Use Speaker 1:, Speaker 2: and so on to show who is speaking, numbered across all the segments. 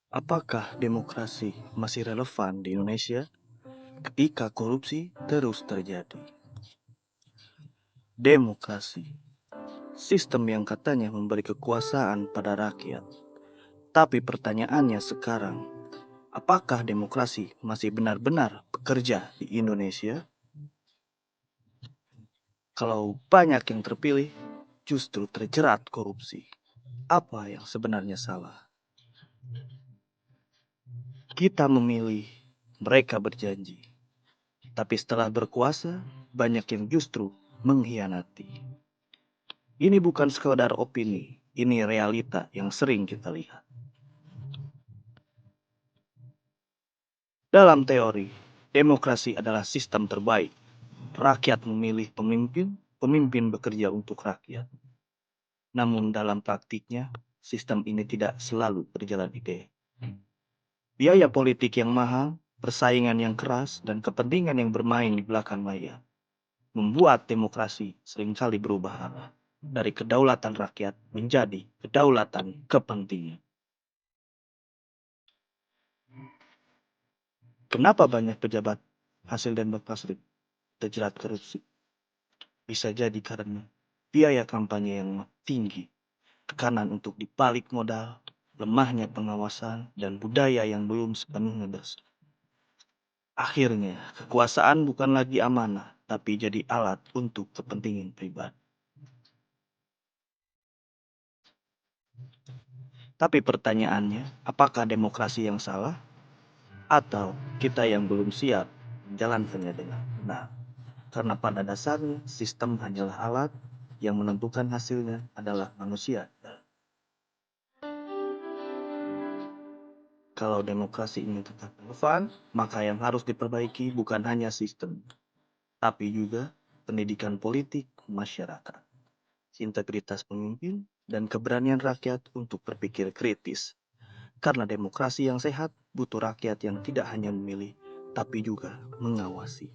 Speaker 1: Apakah demokrasi masih relevan di Indonesia ketika korupsi terus terjadi? Demokrasi, sistem yang katanya memberi kekuasaan pada rakyat. Tapi pertanyaannya sekarang, apakah demokrasi masih benar-benar bekerja di Indonesia? Kalau banyak yang terpilih, justru terjerat korupsi. Apa yang sebenarnya salah? Kita memilih, mereka berjanji. Tapi setelah berkuasa, banyak yang justru mengkhianati. Ini bukan sekadar opini, ini realita yang sering kita lihat. Dalam teori, demokrasi adalah sistem terbaik. Rakyat memilih pemimpin, pemimpin bekerja untuk rakyat. Namun dalam praktiknya, sistem ini tidak selalu berjalan ideal. Biaya politik yang mahal, persaingan yang keras, dan kepentingan yang bermain di belakang layar membuat demokrasi seringkali berubah arah dari kedaulatan rakyat menjadi kedaulatan kepentingan. Kenapa banyak pejabat hasil dan bekas terjerat korupsi? Bisa jadi karena biaya kampanye yang tinggi, tekanan untuk dibalik modal, lemahnya pengawasan, dan budaya yang belum sepenuhnya bersih. Akhirnya, kekuasaan bukan lagi amanah, tapi jadi alat untuk kepentingan pribadi. Tapi pertanyaannya, apakah demokrasi yang salah? Atau kita yang belum siap menjalankannya dengan benar? Karena pada dasarnya, sistem hanyalah alat yang menentukan hasilnya adalah manusia. Kalau demokrasi ini tetap relevan, maka yang harus diperbaiki bukan hanya sistem, tapi juga pendidikan politik masyarakat, integritas pemimpin, dan keberanian rakyat untuk berpikir kritis. Karena demokrasi yang sehat butuh rakyat yang tidak hanya memilih, tapi juga mengawasi.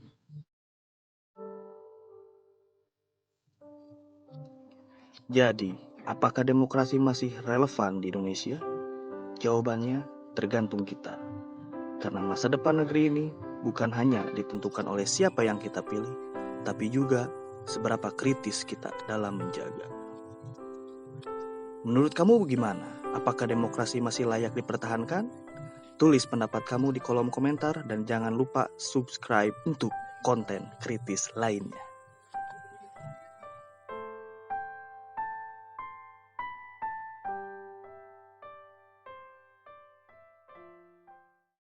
Speaker 1: Jadi, apakah demokrasi masih relevan di Indonesia? Jawabannya tergantung kita. Karena masa depan negeri ini bukan hanya ditentukan oleh siapa yang kita pilih, tapi juga seberapa kritis kita dalam menjaga. Menurut kamu bagaimana? Apakah demokrasi masih layak dipertahankan? Tulis pendapat kamu di kolom komentar dan jangan lupa subscribe untuk konten kritis lainnya.